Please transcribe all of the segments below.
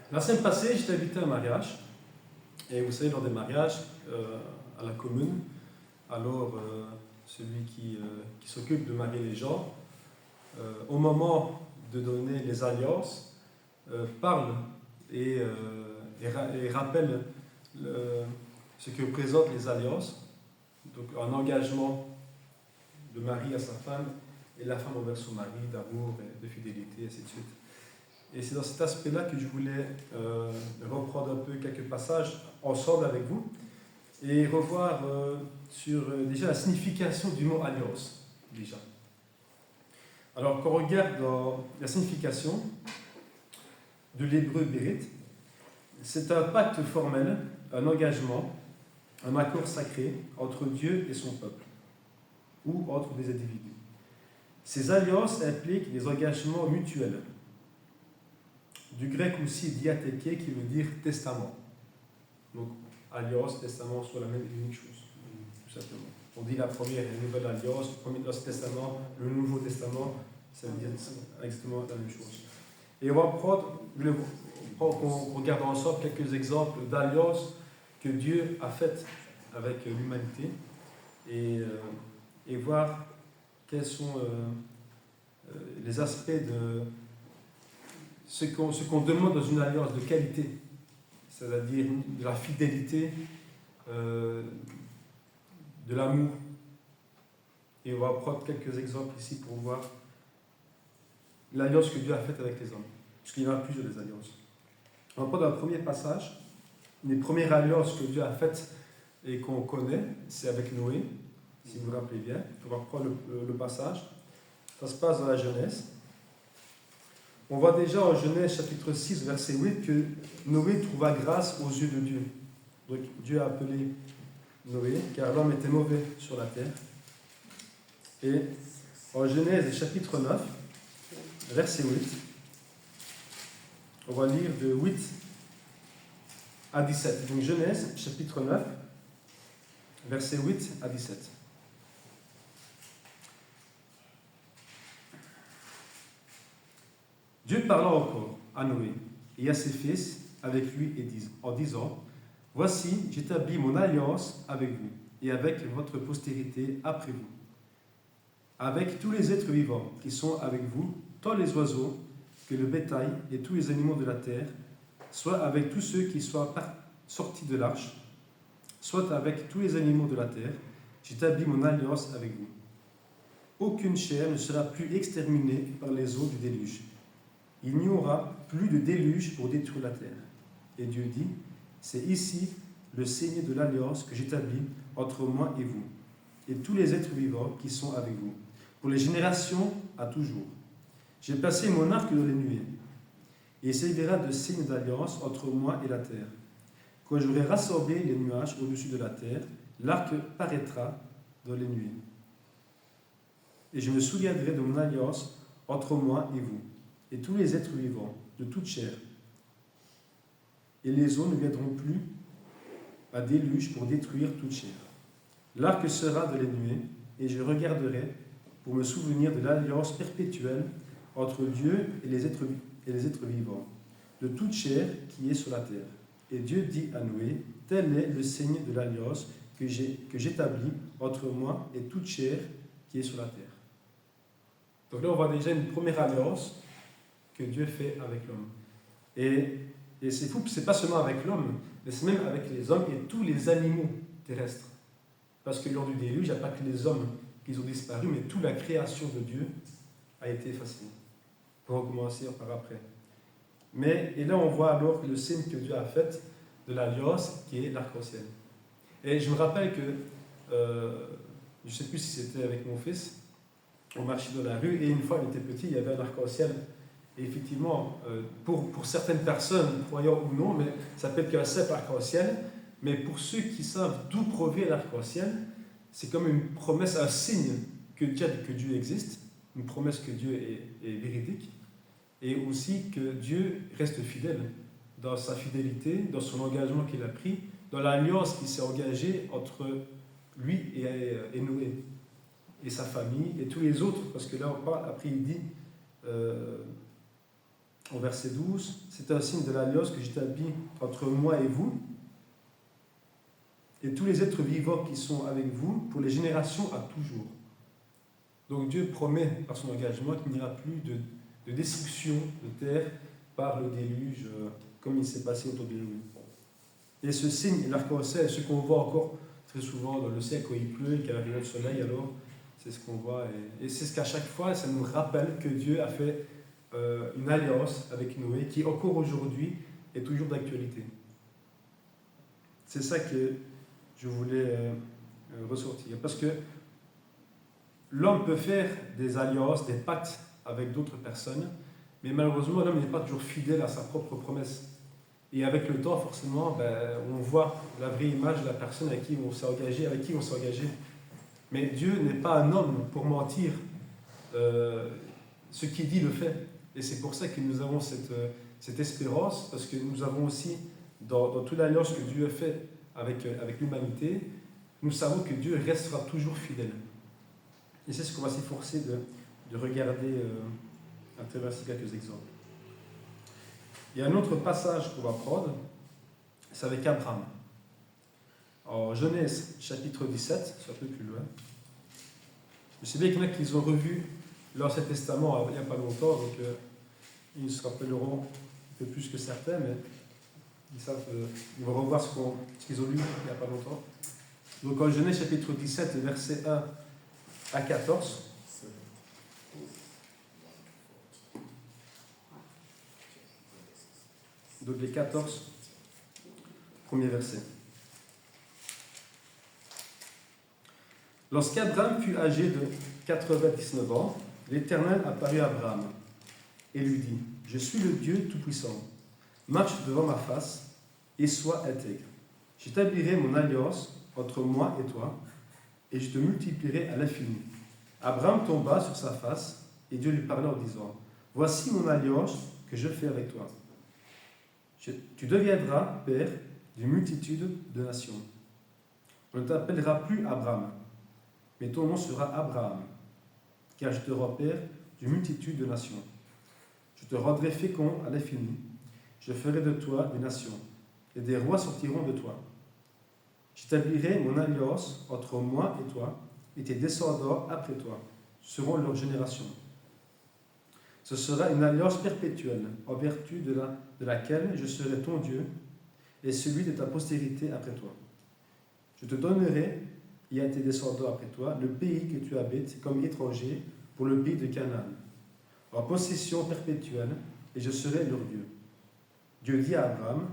La semaine passée, j'étais invité à un mariage. Et vous savez, lors des mariages, à la commune, alors celui qui s'occupe de marier les gens, au moment de donner les alliances, parle et rappelle ce que représentent les alliances, donc un engagement de mari à sa femme et la femme envers son mari, d'amour, de fidélité, et ainsi de suite. Et c'est dans cet aspect-là que je voulais reprendre un peu quelques passages ensemble avec vous et revoir sur déjà la signification du mot alliance. Déjà. Alors, quand on regarde dans la signification de l'hébreu bérit, c'est un pacte formel, un engagement, un accord sacré entre Dieu et son peuple, ou entre des individus. Ces alliances impliquent des engagements mutuels, du grec aussi diatheke qui veut dire testament. Donc, alliance, testament sont la même et unique chose, tout simplement. On dit la première et la nouvelle alliance, le premier testament, le nouveau testament, ça veut dire exactement la même chose. Et on va prendre, qu'on regarde ensemble quelques exemples d'alliances que Dieu a faites avec l'humanité et voir quels sont les aspects de ce qu'on demande dans une alliance de qualité, c'est-à-dire de la fidélité, de l'amour. Et on va prendre quelques exemples ici pour voir l'alliance que Dieu a faite avec les hommes. Parce qu'il y en a plusieurs des alliances. On va prendre un premier passage. Les premières alliances que Dieu a faites et qu'on connaît, c'est avec Noé, si vous vous rappelez bien. On va prendre le passage. Ça se passe dans la Genèse. On voit déjà en Genèse chapitre 6, verset 8, que Noé trouva grâce aux yeux de Dieu. Donc Dieu a appelé Noé, car l'homme était mauvais sur la terre. Et en Genèse chapitre 9, verset 8, on va lire de 8 à 17. Donc Genèse chapitre 9, verset 8 à 17. Dieu parla encore à Noé et à ses fils avec lui en disant: Voici, j'établis mon alliance avec vous et avec votre postérité après vous, avec tous les êtres vivants qui sont avec vous, tant les oiseaux que le bétail et tous les animaux de la terre, soit avec tous ceux qui soient sortis de l'arche, soit avec tous les animaux de la terre, j'établis mon alliance avec vous. Aucune chair ne sera plus exterminée par les eaux du déluge. Il n'y aura plus de déluge pour détruire la terre. Et Dieu dit: C'est ici le signe de l'alliance que j'établis entre moi et vous, et tous les êtres vivants qui sont avec vous, pour les générations à toujours. J'ai placé mon arc dans les nuées, et il servira de signe d'alliance entre moi et la terre. Quand j'aurai rassemblé les nuages au-dessus de la terre, l'arc paraîtra dans les nuées. Et je me souviendrai de mon alliance entre moi et vous, et tous les êtres vivants, de toute chair. Et les eaux ne viendront plus à déluge pour détruire toute chair. L'arc sera de les nuées, et je regarderai pour me souvenir de l'alliance perpétuelle entre Dieu et les êtres vivants, de toute chair qui est sur la terre. Et Dieu dit à Noé: Tel est le signe de l'alliance que j'établis entre moi et toute chair qui est sur la terre. Donc là, on voit déjà une première alliance que Dieu fait avec l'homme. Et c'est fou, c'est pas seulement avec l'homme, mais c'est même avec les hommes et tous les animaux terrestres. Parce que lors du déluge, il n'y a pas que les hommes qui ont disparu, mais toute la création de Dieu a été effacée. Pour recommencer par après. Et là, on voit alors le signe que Dieu a fait de l'alliance, qui est l'arc-en-ciel. Et je me rappelle que, je ne sais plus si c'était avec mon fils, on marchait dans la rue, et une fois, il était petit, il y avait un arc-en-ciel. Et effectivement, pour certaines personnes, croyants ou non, mais ça peut être qu'un simple arc-en-ciel, mais pour ceux qui savent d'où provient l'arc-en-ciel, c'est comme une promesse, un signe que Dieu existe, une promesse que Dieu est véridique, et aussi que Dieu reste fidèle dans sa fidélité, dans son engagement qu'il a pris, dans l'alliance qui s'est engagée entre lui et Noé, et sa famille, et tous les autres, parce que là, après il dit au verset 12, c'est un signe de l'alliance que j'établis entre moi et vous, et tous les êtres vivants qui sont avec vous, pour les générations à toujours. Donc Dieu promet par son engagement qu'il n'y aura plus de destruction de terre par le déluge, comme il s'est passé autour de nous. Et ce signe, l'arc-en-ciel, ce qu'on voit encore très souvent dans le ciel quand il pleut et qu'il y a le soleil, alors c'est ce qu'on voit. Et c'est ce qu'à chaque fois, ça nous rappelle que Dieu a fait une alliance avec Noé qui, encore aujourd'hui, est toujours d'actualité. C'est ça que je voulais ressortir. Parce que l'homme peut faire des alliances, des pactes avec d'autres personnes, mais malheureusement, l'homme n'est pas toujours fidèle à sa propre promesse. Et avec le temps, forcément, on voit la vraie image de la personne avec qui on s'est engagé, Mais Dieu n'est pas un homme pour mentir. Ce qu'il dit le fait. Et c'est pour ça que nous avons cette espérance, parce que nous avons aussi, dans toute l'alliance que Dieu a fait avec l'humanité, nous savons que Dieu restera toujours fidèle. Et c'est ce qu'on va s'efforcer de regarder à travers ces quelques exemples. Il y a un autre passage qu'on va prendre, c'est avec Abraham. En Genèse, chapitre 17, c'est un peu plus loin. Je sais bien qu'il y en a qui ont revu l'Ancien Testament il n'y a pas longtemps, donc ils se rappelleront un peu plus que certains, mais ils vont revoir ce qu'ils ont lu il n'y a pas longtemps. Donc en Genèse, chapitre 17, versets 1 à 14. Donc les 14 premiers versets. Lorsqu'Abraham fut âgé de 99 ans, l'Éternel apparut à Abraham et lui dit : Je suis le Dieu Tout-Puissant. Marche devant ma face et sois intègre. J'établirai mon alliance entre moi et toi, et je te multiplierai à l'infini. Abraham tomba sur sa face, et Dieu lui parla en disant : Voici mon alliance que je fais avec toi. Tu deviendras père d'une multitude de nations. On ne t'appellera plus Abraham, mais ton nom sera Abraham, car je te rends père d'une multitude de nations. Je te rendrai fécond à l'infini. Je ferai de toi des nations, et des rois sortiront de toi. J'établirai mon alliance entre moi et toi, et tes descendants après toi, seront leurs générations. Ce sera une alliance perpétuelle, en vertu de laquelle je serai ton Dieu, et celui de ta postérité après toi. Je te donnerai, et à tes descendants après toi, le pays que tu habites comme étranger pour le pays de Canaan, en possession perpétuelle, et je serai leur Dieu. Dieu dit à Abraham :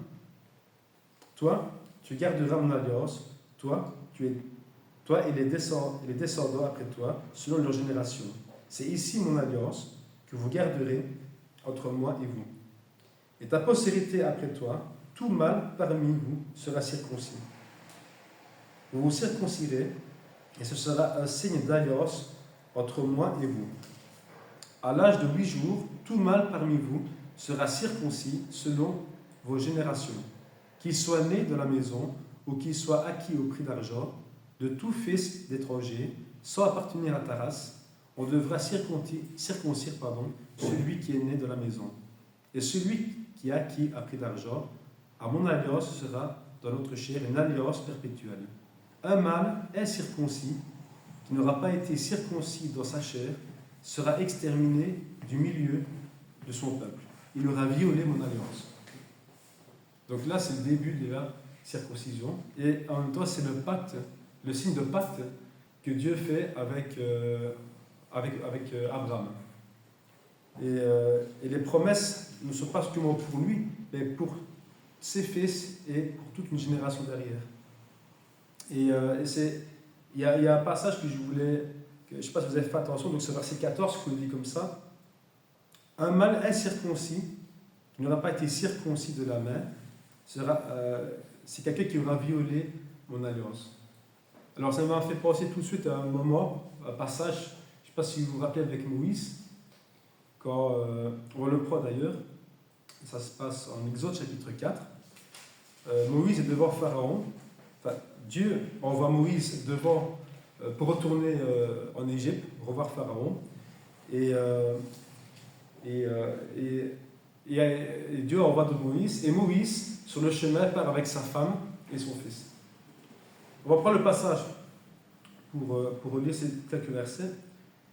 Toi, tu garderas mon alliance, toi et les descendants après toi, selon leur génération. C'est ici mon alliance que vous garderez entre moi et vous. Et ta postérité après toi, tout mâle parmi vous sera circoncis. Vous vous circoncirez, et ce sera un signe d'alliance entre moi et vous. À l'âge de 8 jours, tout mâle parmi vous sera circoncis selon vos générations, qu'il soit né de la maison ou qu'il soit acquis au prix d'argent, de tout fils d'étranger, sans appartenir à ta race, on devra circoncire celui qui est né de la maison. Et celui qui est acquis à prix d'argent, à mon alliance sera dans notre chair une alliance perpétuelle. Un mâle incirconcis, qui n'aura pas été circoncis dans sa chair, sera exterminé du milieu de son peuple. Il aura violé mon alliance. Donc là, c'est le début de la circoncision. Et en même temps, c'est le signe de pacte que Dieu fait avec Abraham. Et les promesses ne sont pas seulement pour lui, mais pour ses fils et pour toute une génération derrière. Il y a un passage que je ne sais pas si vous avez fait attention, donc c'est verset 14 qu'on dit comme ça. Un mâle incirconcis, qui n'aura pas été circoncis de la main, c'est quelqu'un qui aura violé mon alliance. Alors ça m'a fait penser tout de suite à un passage, je ne sais pas si vous vous rappelez avec Moïse, quand on le prend d'ailleurs, ça se passe en Exode chapitre 4. Moïse est devant Pharaon, Dieu envoie Moïse pour retourner en Égypte, revoir Pharaon, et et Dieu envoie de Moïse, et Moïse, sur le chemin, part avec sa femme et son fils. On va prendre le passage pour relire ces quelques versets.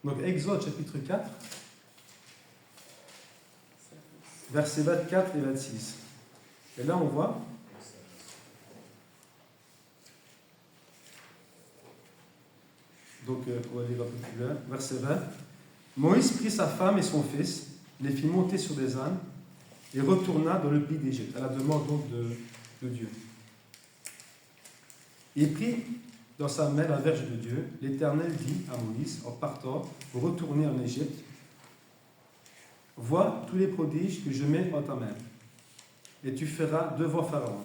Donc, Exode chapitre 4, versets 24 et 26. Et là, on voit. Donc, on va lire un peu plus loin. Verset 20. Moïse prit sa femme et son fils, les fit monter sur des ânes et retourna dans le pays d'Égypte, à la demande donc de Dieu. Il prit dans sa main la verge de Dieu. L'Éternel dit à Moïse, en partant pour retourner en Égypte, vois tous les prodiges que je mets en ta main, et tu feras devant Pharaon.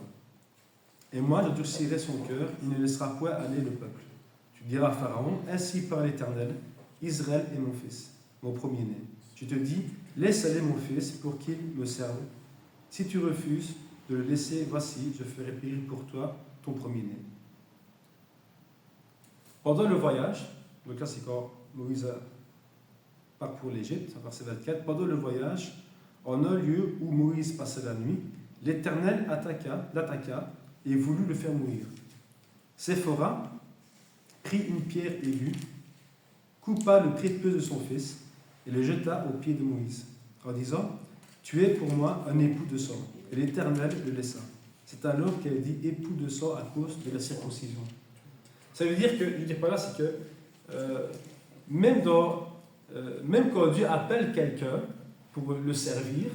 Et moi, j'endurcirai son cœur, il ne laissera point aller le peuple. Tu diras à Pharaon, ainsi parle l'Éternel, Israël est mon fils, mon premier-né. Je te dis, laisse aller mon fils pour qu'il me serve. Si tu refuses de le laisser, voici, je ferai périr pour toi ton premier-né. Pendant le voyage, donc là c'est quand Moïse part pour l'Égypte, verset 24, pendant le voyage, en un lieu où Moïse passait la nuit, l'Éternel l'attaqua et voulut le faire mourir. Séphora prit une pierre aiguë, coupa le prépuce de son fils et le jeta aux pieds de Moïse, en disant, tu es pour moi un époux de sang. Et l'Éternel le laissa. C'est alors qu'elle dit époux de sang à cause de la circoncision. Ça veut dire que, je veux dire par là, c'est que même quand Dieu appelle quelqu'un pour le servir,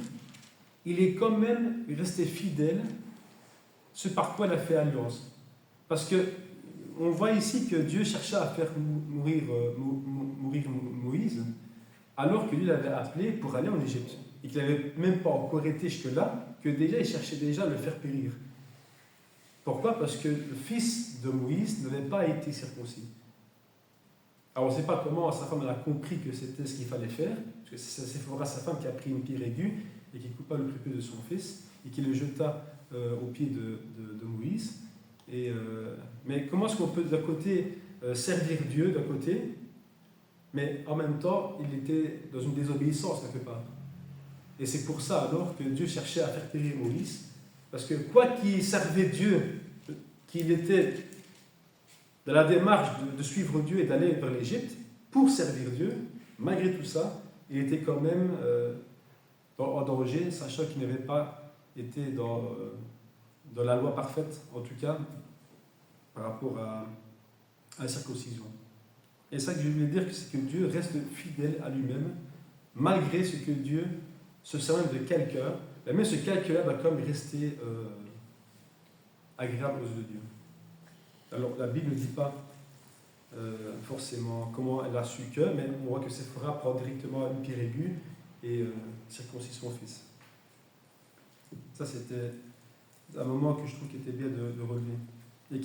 il est quand même resté fidèle ce par quoi il a fait alliance. Parce que on voit ici que Dieu cherchait à faire mourir Moïse, alors que lui l'avait appelé pour aller en Égypte. Et qu'il n'avait même pas encore été jusque-là, que déjà il cherchait déjà à le faire périr. Pourquoi? Parce que le fils de Moïse n'avait pas été circoncis. Alors on ne sait pas comment sa femme a compris que c'était ce qu'il fallait faire, parce que c'est Séphora, sa femme, qui a pris une pierre aiguë et qui coupa le prépuce de son fils et qui le jeta aux pieds de Moïse. Mais comment est-ce qu'on peut d'un côté servir Dieu d'un côté, mais en même temps il était dans une désobéissance quelque part. Et c'est pour ça alors que Dieu cherchait à faire périr Moïse, parce que quoi qu'il servait Dieu, qu'il était dans la démarche de suivre Dieu et d'aller vers l'Égypte pour servir Dieu, malgré tout ça, il était quand même en danger, sachant qu'il n'avait pas été dans la loi parfaite, en tout cas, par rapport à la circoncision. Et ça que je voulais dire, c'est que Dieu reste fidèle à lui-même, malgré ce que Dieu se sert de quelqu'un, mais même ce quelqu'un-là va quand même rester agréable aux yeux de Dieu. Alors, la Bible ne dit pas forcément comment elle a su que, mais on voit que Séphora prend directement une pierre aiguë et circoncit son fils. Ça, c'était un moment que je trouve qui était bien de relever. Et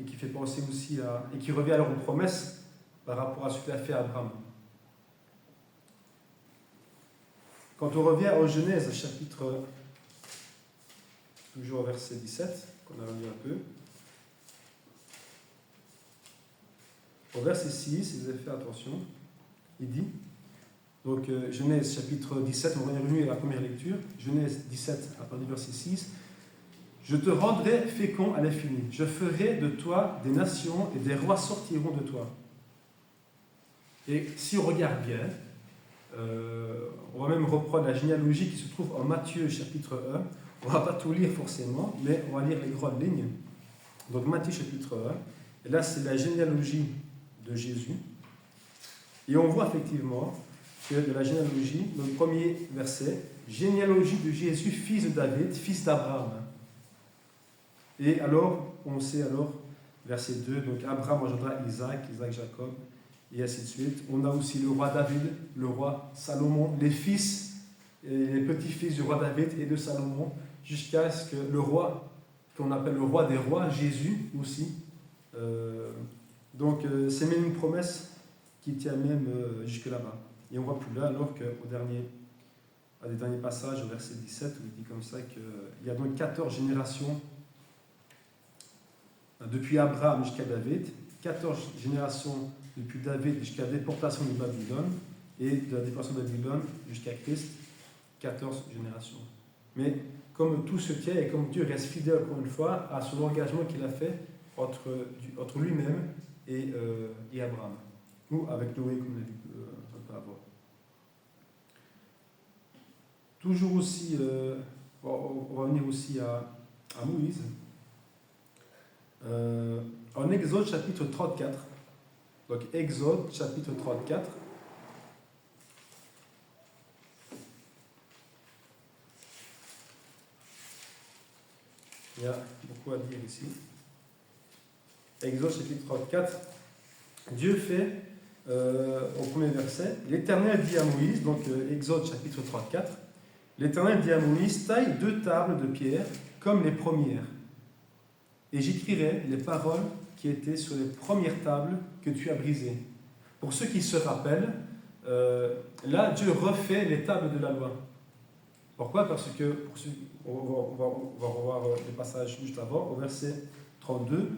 qui fait penser aussi et qui revient alors aux promesses par rapport à ce qu'a fait Abraham. Quand on revient en Genèse, chapitre, toujours au verset 17, qu'on a lu un peu, au verset 6, si vous avez fait attention, il dit, donc Genèse chapitre 17, on va y revenir à la première lecture, Genèse 17, à partir du verset 6, je te rendrai fécond à l'infini, je ferai de toi des nations et des rois sortiront de toi. Et si on regarde bien, on va même reprendre la généalogie qui se trouve en Matthieu chapitre 1. On ne va pas tout lire forcément, mais on va lire les grandes lignes. Donc Matthieu chapitre 1, et là c'est la généalogie de Jésus. Et on voit effectivement que de la généalogie, le premier verset, généalogie de Jésus, fils de David, fils d'Abraham. Et alors, on sait alors, verset 2, donc Abraham engendra Isaac, Isaac Jacob, et ainsi de suite. On a aussi le roi David, le roi Salomon, les fils et les petits-fils du roi David et de Salomon, jusqu'à ce que le roi, qu'on appelle le roi des rois, Jésus aussi. Donc c'est même une promesse qui tient même jusque là-bas. Et on voit plus là, alors qu'au des derniers passages, au verset 17, où il dit comme ça qu'il y a donc 14 générations depuis Abraham jusqu'à David, 14 générations depuis David jusqu'à la déportation de Babylone, et de la déportation de Babylone jusqu'à Christ. 14 générations. Mais comme tout se tient et comme Dieu reste fidèle, encore une fois, à son engagement qu'il a fait entre lui-même et Abraham, ou avec Noé, comme on l'a dit un peu avant. Toujours aussi, on va venir aussi à Moïse. En Exode chapitre 34, donc Exode chapitre 34, il y a beaucoup à dire ici. Exode chapitre 34, Dieu fait, au premier verset, l'Éternel dit à Moïse, donc Exode chapitre 34, l'Éternel dit à Moïse, taille 2 tables de pierre comme les premières, et j'écrirai les paroles qui étaient sur les premières tables que tu as brisées. Pour ceux qui se rappellent, là, Dieu refait les tables de la loi. Pourquoi? Parce que, on va revoir les passages juste avant, au verset 32,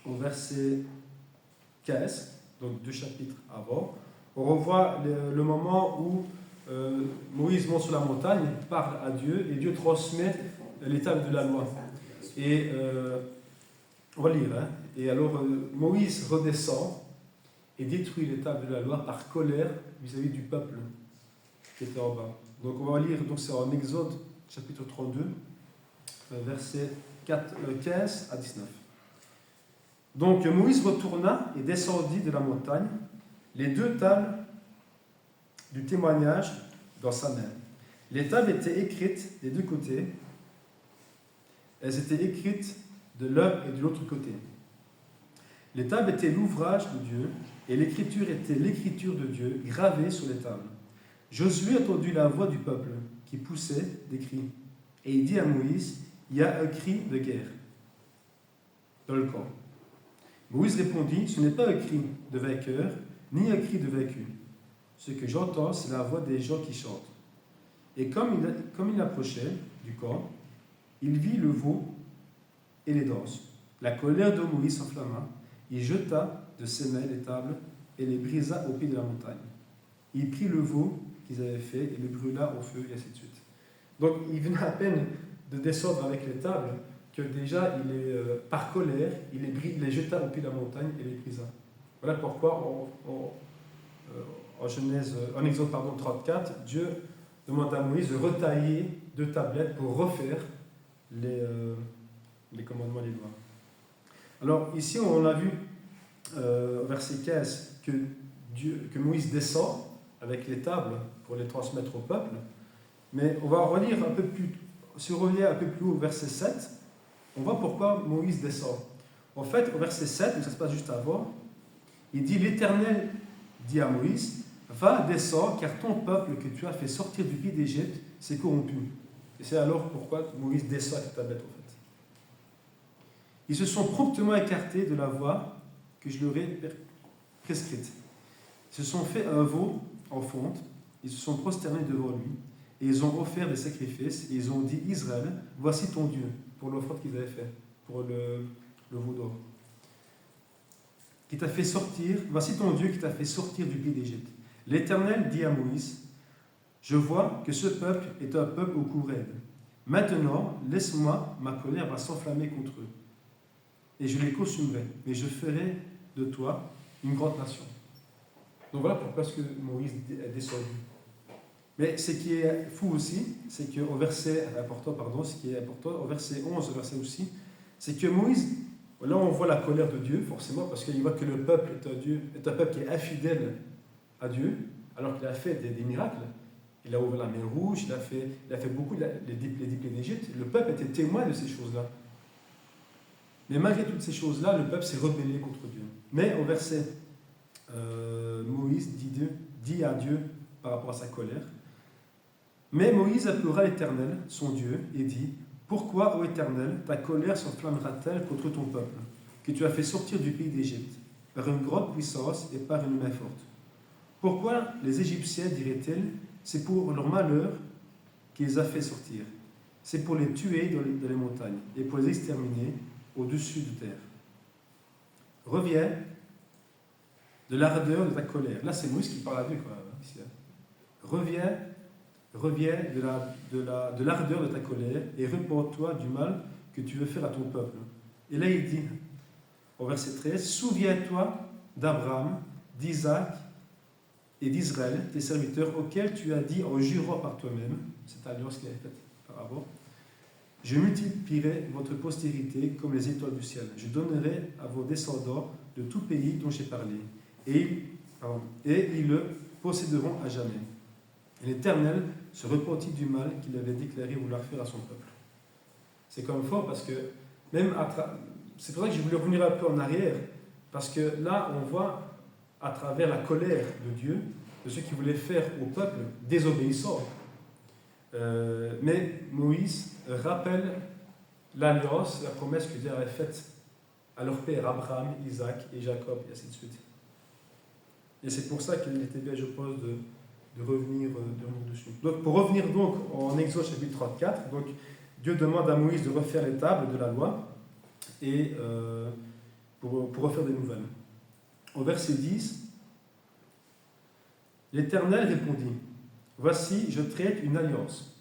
au verset 15, donc 2 chapitres avant, on revoit le moment où Moïse monte sur la montagne, parle à Dieu, et Dieu transmet les tables de la loi. Et on va lire, hein. Et alors Moïse redescend et détruit les tables de la loi par colère vis-à-vis du peuple qui était en bas. Donc on va lire, donc c'est en Exode chapitre 32, versets 15 à 19. Donc Moïse retourna et descendit de la montagne, les 2 tables du témoignage dans sa main. Les tables étaient écrites des 2 côtés. Elles étaient écrites de l'un et de l'autre côté. Les tables étaient l'ouvrage de Dieu, et l'écriture était l'écriture de Dieu gravée sur les tables. Josué entendit la voix du peuple qui poussait des cris, et il dit à Moïse, il y a un cri de guerre dans le camp. Moïse répondit, ce n'est pas un cri de vainqueur, ni un cri de vaincu. Ce que j'entends, c'est la voix des gens qui chantent. Et comme il approchait du camp, il vit le veau et les danses. La colère de Moïse s'enflamma. Il jeta de ses mains les tables et les brisa au pied de la montagne. Il prit le veau qu'ils avaient fait et le brûla au feu, et ainsi de suite. Donc, il venait à peine de descendre avec les tables que déjà, par colère, il les jeta au pied de la montagne et les brisa. Voilà pourquoi, en Exode 34, Dieu demande à Moïse de retailler 2 tablettes pour refaire les commandements, les lois. Alors ici, on a vu au verset 15 que Moïse descend avec les tables pour les transmettre au peuple. Mais on va relire un peu plus, si on revient un peu plus haut au verset 7, on voit pourquoi Moïse descend. En fait, au verset 7, où ça se passe juste avant, il dit, l'Éternel dit à Moïse, va, descends, car ton peuple que tu as fait sortir du pays d'Égypte s'est corrompu. Et c'est alors pourquoi Moïse descend avec la tablette, en fait. Ils se sont promptement écartés de la voie que je leur ai prescrite. Ils se sont fait un veau en fonte, ils se sont prosternés devant lui, et ils ont offert des sacrifices, et ils ont dit, Israël, voici ton Dieu, pour l'offrande qu'ils avaient faite, pour le veau d'or. Qui t'a fait sortir, voici ton Dieu qui t'a fait sortir du pays d'Égypte. L'Éternel dit à Moïse, je vois que ce peuple est un peuple au cou raide. Maintenant, laisse-moi, ma colère va s'enflammer contre eux. Et je les consumerai, mais je ferai de toi une grande nation. Donc voilà pourquoi est-ce que Moïse est descendu. Mais ce qui est fou aussi, c'est qu'au verset important, au verset 11, au verset aussi, c'est que Moïse, là on voit la colère de Dieu, forcément, parce qu'il voit que le peuple est un peuple qui est infidèle à Dieu, alors qu'il a fait des miracles. Il a ouvert la mer Rouge, il a fait beaucoup les 10 plaies d'Égypte. Le peuple était témoin de ces choses-là. Mais malgré toutes ces choses-là, le peuple s'est rebellé contre Dieu. Mais au verset, Moïse dit à Dieu par rapport à sa colère, mais Moïse appellera l'Éternel, son Dieu, et dit, pourquoi, ô Éternel, ta colère s'enflammera-t-elle contre ton peuple, que tu as fait sortir du pays d'Égypte, par une grande puissance et par une main forte? Pourquoi les Égyptiens, diraient-ils, c'est pour leur malheur qu'il les a fait sortir. C'est pour les tuer dans les montagnes et pour les exterminer au-dessus de terre. Reviens de l'ardeur de ta colère. Là, c'est Moïse qui parle à Dieu, quoi, ici. Reviens reviens de l'ardeur de ta colère et repens-toi du mal que tu veux faire à ton peuple. Et là, il dit, au verset 13, souviens-toi d'Abraham, d'Isaac et d'Israël, tes serviteurs, auxquels tu as dit en jurant par toi-même, cette alliance qu'il avait faite par avant, je multiplierai votre postérité comme les étoiles du ciel. Je donnerai à vos descendants de tout pays dont j'ai parlé, et ils le posséderont à jamais. Et l'Éternel se repentit du mal qu'il avait déclaré vouloir faire à son peuple. C'est quand même fort parce que, c'est pour ça que j'ai voulu revenir un peu en arrière, parce que là, on voit à travers la colère de Dieu, de ceux qui voulaient faire au peuple désobéissant. Mais Moïse rappelle l'alliance, la promesse que Dieu avait faite à leur père Abraham, Isaac et Jacob, et ainsi de suite. Et c'est pour ça qu'il était bien, je pense, de revenir dessus. Donc, pour revenir donc en Exode chapitre 34, donc, Dieu demande à Moïse de refaire les tables de la loi et pour refaire des nouvelles. Au verset 10, l'Éternel répondit, voici, je traite une alliance.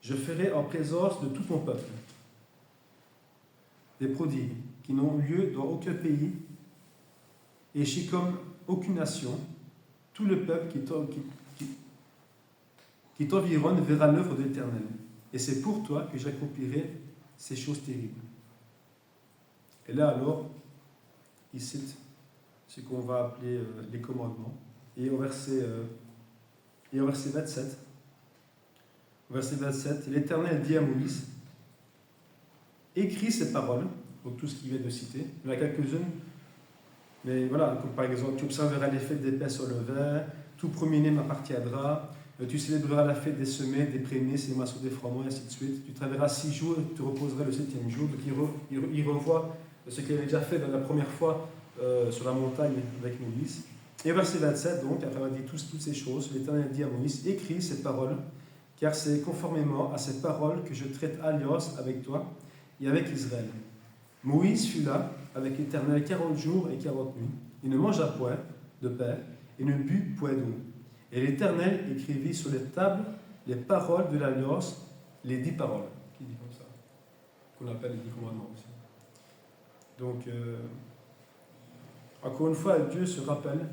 Je ferai en présence de tout ton peuple des prodiges qui n'ont lieu dans aucun pays et chez comme aucune nation, tout le peuple qui t'environne verra l'œuvre de l'Éternel. Et c'est pour toi que j'accomplirai ces choses terribles. Et là alors, il cite ce qu'on va appeler les commandements. Et au verset 27, l'Éternel dit à Moïse, écris ces paroles, donc tout ce qu'il vient de citer. Il y en a quelques-unes, mais voilà, comme par exemple, tu observeras les fêtes des pains sur le vin, tout premier-né m'appartiendra, tu célébreras la fête des semets, des prémices, les moissons des froment, et ainsi de suite. Tu travailleras 6 jours, tu reposeras le 7e jour. Donc il revoit ce qu'il avait déjà fait la première fois sur la montagne avec Moïse. Et verset 27, donc, après avoir dit toutes ces choses, l'Éternel dit à Moïse, écris ces paroles, car c'est conformément à ces paroles que je traite alliance avec toi et avec Israël. Moïse fut là avec l'Éternel 40 jours et 40 nuits. Il ne mangea point de pain et ne but point d'eau. Et l'Éternel écrivit sur les tables les paroles de l'alliance, les 10 paroles, qui dit comme ça, qu'on appelle les 10 commandements aussi. Donc, encore une fois, Dieu se rappelle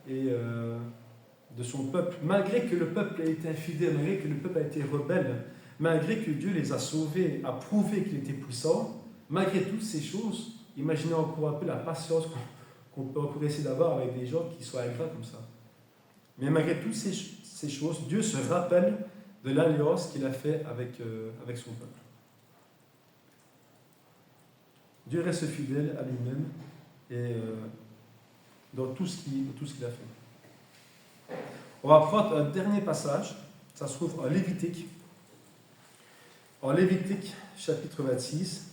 de son peuple, malgré que le peuple a été infidèle, malgré que le peuple a été rebelle, malgré que Dieu les a sauvés, a prouvé qu'il était puissant, malgré toutes ces choses, imaginez encore un peu la patience qu'on peut encore essayer d'avoir avec des gens qui soient ingrats comme ça. Mais malgré toutes ces choses, Dieu se rappelle de l'alliance qu'il a faite avec son peuple. Dieu reste fidèle à lui-même et dans tout ce qu'il a fait. On va prendre un dernier passage, ça se trouve en Lévitique. En Lévitique, chapitre 26.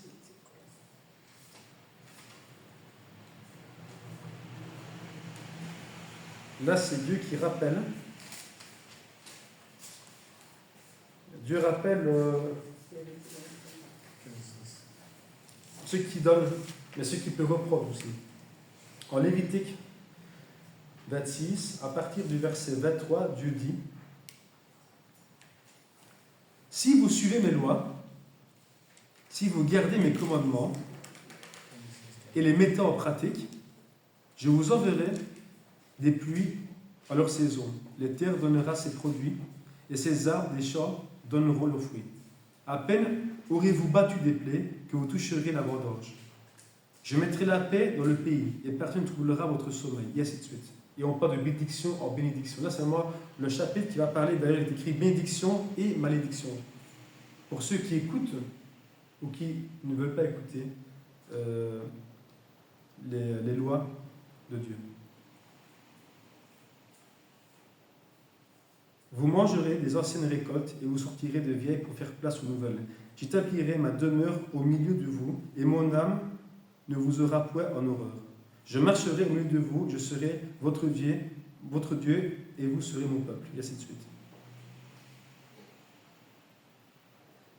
Là, c'est Dieu qui rappelle. Dieu rappelle ceux qui donnent, mais ceux qui peuvent reprendre aussi. En Lévitique 26, à partir du verset 23, Dieu dit, si vous suivez mes lois, si vous gardez mes commandements et les mettez en pratique, je vous enverrai des pluies à leur saison. Les terres donnera ses produits et ses arbres des champs donneront leurs fruits. À peine aurez-vous battu des plaies que vous toucherez la vendange. Je mettrai la paix dans le pays et personne ne troublera votre sommeil, et ainsi de suite. Et on parle de bénédiction en bénédiction. Là, c'est moi le chapitre qui va parler, d'ailleurs, il est écrit bénédiction et malédiction. Pour ceux qui écoutent ou qui ne veulent pas écouter les lois de Dieu. Vous mangerez des anciennes récoltes et vous sortirez de vieilles pour faire place aux nouvelles. J'établirai ma demeure au milieu de vous et mon âme ne vous aura point en horreur. Je marcherai au milieu de vous, je serai votre Dieu et vous serez mon peuple. Et ainsi de suite.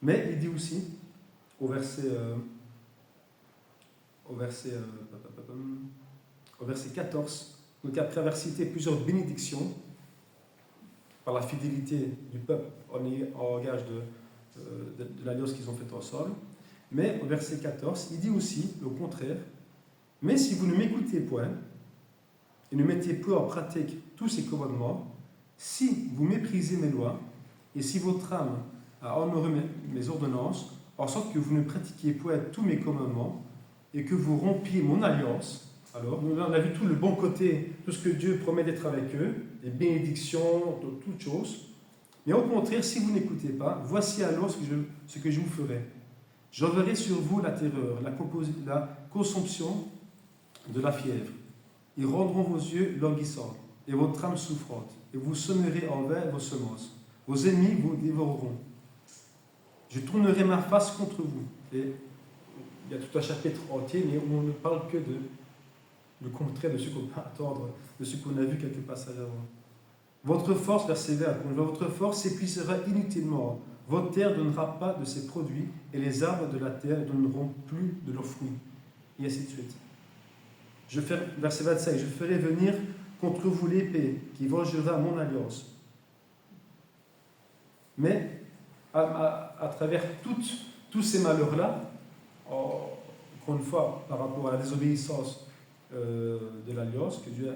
Mais il dit aussi, au verset 14, donc après avoir cité plusieurs bénédictions, par la fidélité du peuple en gage de l'alliance qu'ils ont faite ensemble. Mais au verset 14, il dit aussi au contraire, « Mais si vous ne m'écoutez point et ne mettez point en pratique tous ces commandements, si vous méprisez mes lois, et si votre âme a honoré mes ordonnances, en sorte que vous ne pratiquiez point tous mes commandements, et que vous rompiez mon alliance, alors, on a vu tout le bon côté, tout ce que Dieu promet d'être avec eux, les bénédictions, toutes choses. Mais au contraire, si vous n'écoutez pas, voici alors ce que je vous ferai. J'enverrai sur vous la terreur, la consomption de la fièvre. Ils rendront vos yeux languissants et votre âme souffrante, et vous semerez en vain vos semences. Vos ennemis vous dévoreront. Je tournerai ma face contre vous. Et il y a tout un chapitre entier, mais on ne parle que le contraire de ce qu'on peut attendre, de ce qu'on a vu quelques passages avant. Votre force, verset 20, votre force s'épuisera inutilement. Votre terre ne donnera pas de ses produits, et les arbres de la terre ne donneront plus de leurs fruits. Et ainsi de suite. Verset 25, je ferai venir contre vous l'épée qui vengera mon alliance. Mais à travers tous ces malheurs-là, encore une fois, par rapport à la désobéissance de l'alliance que Dieu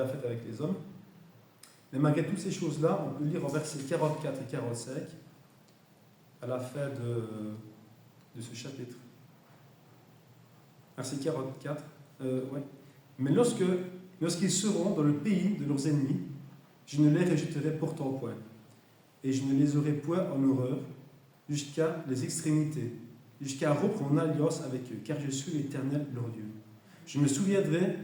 a faite avec les hommes, mais malgré toutes ces choses-là, on peut lire en versets 44 et 45, à la fin de ce chapitre. Verset 44, ouais. Mais lorsqu'ils seront dans le pays de leurs ennemis, je ne les rejetterai pourtant point, et je ne les aurai point en horreur jusqu'à les extrémités, jusqu'à rompre mon alliance avec eux, car je suis l'Éternel leur Dieu. Je me souviendrai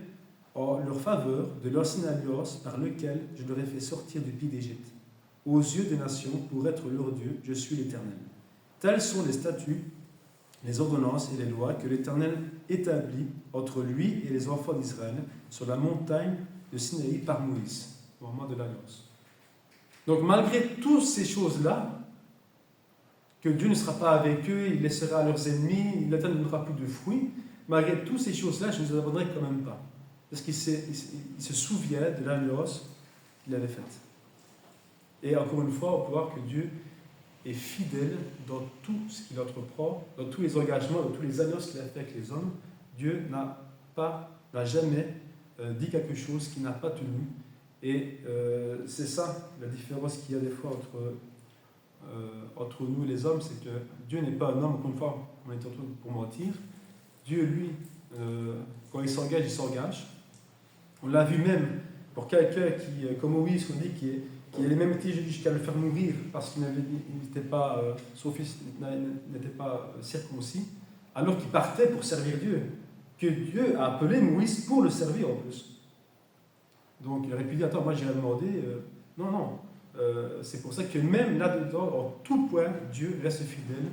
en leur faveur de l'ancienne alliance par laquelle je leur ai fait sortir du pays d'Égypte, aux yeux des nations, pour être leur Dieu, je suis l'Éternel. Tels sont les statuts, les ordonnances et les lois que l'Éternel établit entre lui et les enfants d'Israël sur la montagne de Sinaï par Moïse, au moment de l'alliance. Donc malgré toutes ces choses-là, que Dieu ne sera pas avec eux, il laissera leurs ennemis, l'Éternel ne donnera plus de fruits, malgré toutes ces choses-là, je ne les abandonnerai quand même pas. Parce qu'il se souvient de l'alliance qu'il avait faite. Et encore une fois, on peut voir que Dieu est fidèle dans tout ce qu'il entreprend, dans tous les engagements, dans tous les alliances qu'il a fait avec les hommes. Dieu n'a jamais dit quelque chose qu'il n'a pas tenu. Et c'est ça la différence qu'il y a des fois entre nous et les hommes, c'est que Dieu n'est pas un homme, encore une fois, on est en train pour mentir. Dieu, lui, quand il s'engage, il s'engage. On l'a vu même pour quelqu'un qui, comme Moïse, on dit, qui allait même été jusqu'à le faire mourir parce qu'il n'était pas, son fils n'était pas circoncis, alors qu'il partait pour servir Dieu, que Dieu a appelé Moïse pour le servir en plus. Donc il aurait pu dire, attends, moi j'irai demander, non, c'est pour ça que même là-dedans, en tout point, Dieu reste fidèle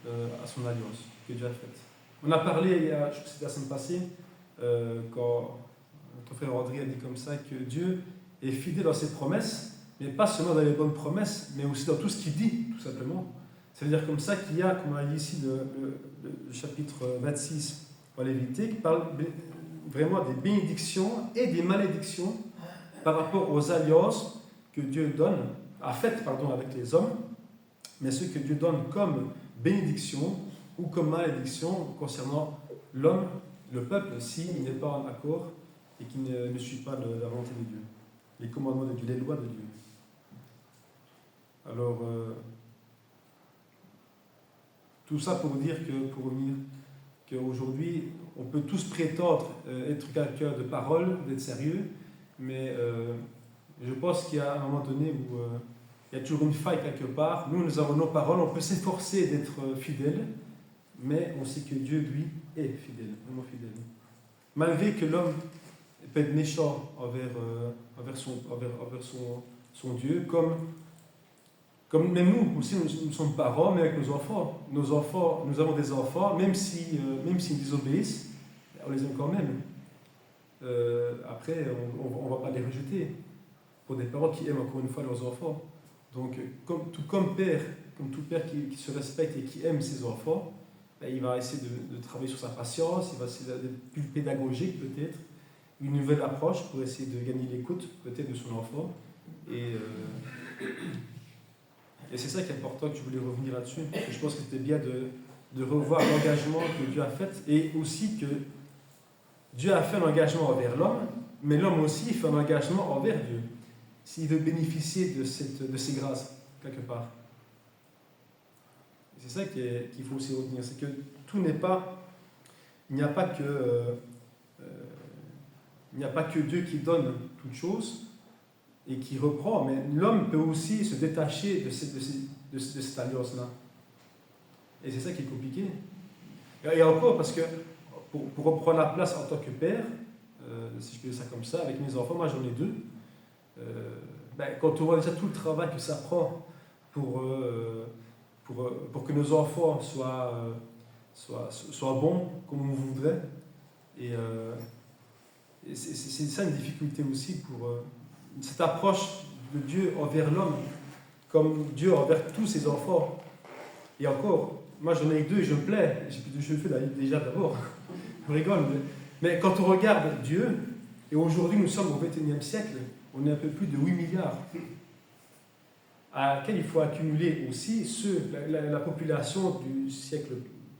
à son alliance que Dieu a faite. On a parlé, je crois que c'était la semaine passée, quand notre frère André a dit comme ça, que Dieu est fidèle dans ses promesses, mais pas seulement dans les bonnes promesses, mais aussi dans tout ce qu'il dit, tout simplement. Ça veut dire comme ça qu'il y a, comme on a dit ici, le chapitre 26 en Lévitique, qui parle vraiment des bénédictions et des malédictions par rapport aux alliances que Dieu a faites avec les hommes, mais ce que Dieu donne comme bénédiction ou comme malédiction concernant l'homme, le peuple, s'il n'est pas en accord et qu'il ne suit pas la volonté de Dieu, les commandements de Dieu, les lois de Dieu. Alors, tout ça pour dire qu'aujourd'hui, on peut tous prétendre être quelqu'un de parole, d'être sérieux, mais je pense qu'il y a un moment donné où il y a toujours une faille quelque part. Nous avons nos paroles, on peut s'efforcer d'être fidèle, mais on sait que Dieu, lui, est fidèle, vraiment fidèle. Malgré que l'homme peut être méchant envers son Dieu, comme même nous aussi, nous sommes parents, mais avec nos enfants. Nos enfants, nous avons des enfants, même s'ils désobéissent, on les aime quand même. Après, on ne va pas les rejeter. Pour des parents qui aiment encore une fois leurs enfants. Donc, comme tout père qui se respecte et qui aime ses enfants, il va essayer de travailler sur sa patience, il va essayer d'être plus pédagogique peut-être, une nouvelle approche pour essayer de gagner l'écoute peut-être de son enfant. Et Et c'est ça qui est important, que je voulais revenir là-dessus. Je pense que c'était bien de revoir l'engagement que Dieu a fait, et aussi que Dieu a fait un engagement envers l'homme, mais l'homme aussi fait un engagement envers Dieu, s'il veut bénéficier de ces grâces, quelque part. C'est ça qu'il faut aussi retenir, c'est que tout n'est pas... Il n'y a pas que Dieu qui donne toutes choses et qui reprend, mais l'homme peut aussi se détacher de cette alliance-là. Et c'est ça qui est compliqué. Et encore, parce que pour reprendre la place en tant que père, si je peux dire ça comme ça, avec mes enfants, moi j'en ai deux, quand on voit déjà tout le travail que ça prend pour que nos enfants soient bons comme on voudrait, et c'est ça une difficulté aussi pour cette approche de Dieu envers l'homme, comme Dieu envers tous ses enfants. Et encore, moi j'en ai deux et je me plais, j'ai plus de cheveux déjà d'abord, je rigole, mais quand on regarde Dieu, et aujourd'hui nous sommes au XXIe siècle, on est un peu plus de 8 milliards, à laquelle il faut accumuler aussi la population du siècle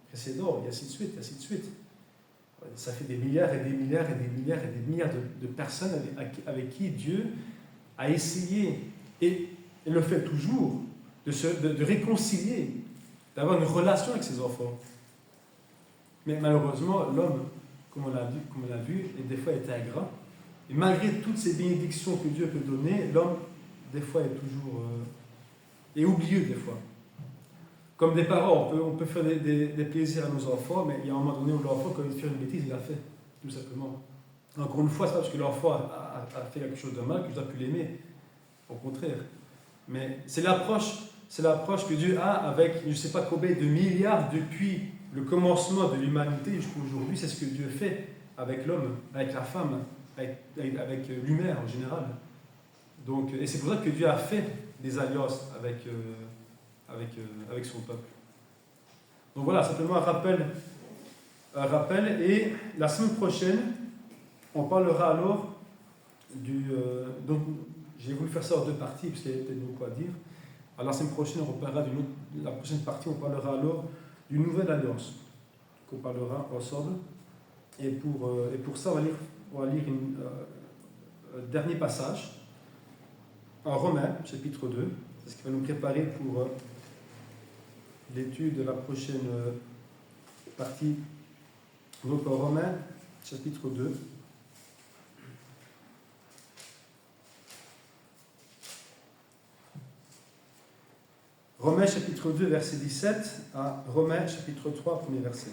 précédent, et ainsi de suite, ainsi de suite. Ça fait des milliards et des milliards et des milliards et des milliards de personnes avec qui Dieu a essayé, et le fait toujours, de réconcilier, d'avoir une relation avec ses enfants. Mais malheureusement, l'homme, comme on l'a vu, et des fois est ingrat. Et malgré toutes ces bénédictions que Dieu peut donner, l'homme, des fois, est toujours... est oublieux, des fois. Comme des parents, on peut faire des plaisirs à nos enfants, mais il y a un moment donné où l'enfant, quand il fait une bêtise, il l'a fait, tout simplement. Encore une fois, c'est pas parce que l'enfant a fait quelque chose de mal que je dois plus l'aimer. Au contraire. Mais c'est l'approche que Dieu a avec, je ne sais pas combien de milliards depuis le commencement de l'humanité jusqu'à aujourd'hui. C'est ce que Dieu fait avec l'homme, avec la femme, avec l'humain en général. Donc, et c'est pour ça que Dieu a fait des alliances avec son peuple. Donc voilà, simplement un rappel. Et la semaine prochaine, on parlera alors donc, j'ai voulu faire ça en deux parties, parce qu'il y avait peut-être beaucoup à dire. Alors la semaine prochaine, on parlera la prochaine partie, on parlera alors d'une nouvelle alliance, qu'on parlera ensemble. Et pour ça, on va lire un dernier passage, en Romains, chapitre 2. C'est ce qui va nous préparer pour l'étude de la prochaine partie. Donc en Romains, chapitre 2. Romains chapitre 2, verset 17 à Romains chapitre 3, premier verset.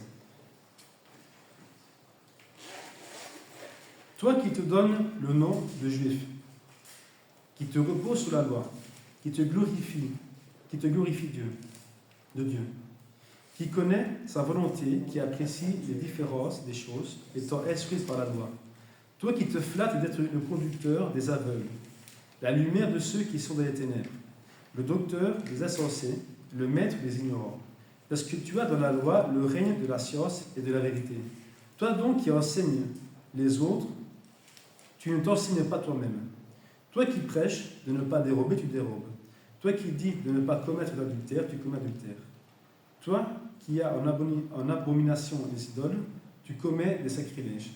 Toi qui te donnes le nom de juif, qui te repose sous la loi, qui te glorifie Dieu, qui connaît sa volonté, qui apprécie les différences des choses, étant instruite par la loi. Toi qui te flattes d'être le conducteur des aveugles, la lumière de ceux qui sont dans les ténèbres, le docteur des insensés, le maître des ignorants. Parce que tu as dans la loi le règne de la science et de la vérité. Toi donc qui enseignes les autres, tu ne t'enseignes pas toi-même. Toi qui prêches de ne pas dérober, tu dérobes. Toi qui dis de ne pas commettre l'adultère, tu commets l'adultère. Toi qui as en abomination des idoles, tu commets des sacrilèges.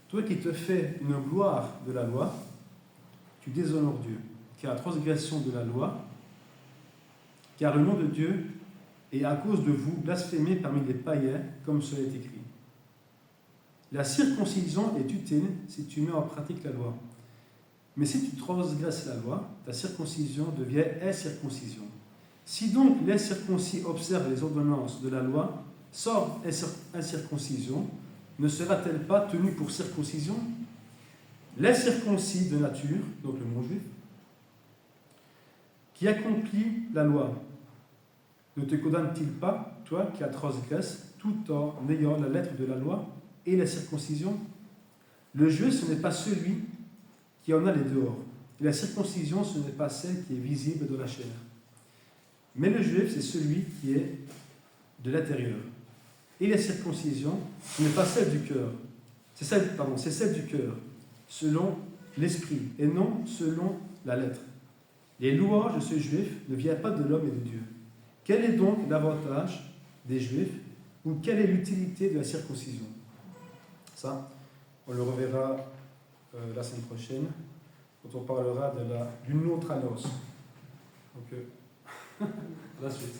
Toi qui te fais une gloire de la loi, tu déshonores Dieu. Car la transgression de la loi, car le nom de Dieu est à cause de vous blasphémé parmi les païens, comme cela est écrit. La circoncision est utile si tu mets en pratique la loi. Mais si tu transgresses la loi, ta circoncision devient incirconcision. Si donc l'incirconcis observe les ordonnances de la loi, sans incirconcision, ne sera-t-elle pas tenue pour circoncision? L'incirconcis de nature, donc le mot juif, qui accomplit la loi, ne te condamne-t-il pas, toi qui la transgresses, tout en ayant la lettre de la loi et la circoncision? Le juif, ce n'est pas celui qui en a les dehors. Et la circoncision, ce n'est pas celle qui est visible dans la chair. Mais le juif, c'est celui qui est de l'intérieur. Et la circoncision, ce n'est pas celle du cœur. C'est celle du cœur, selon l'esprit, et non selon la lettre. Les louanges de ce juif ne viennent pas de l'homme et de Dieu. Quel est donc l'avantage des juifs ou quelle est l'utilité de la circoncision? Ça, on le reverra la semaine prochaine, quand on parlera d'une autre alliance. Donc, la suite.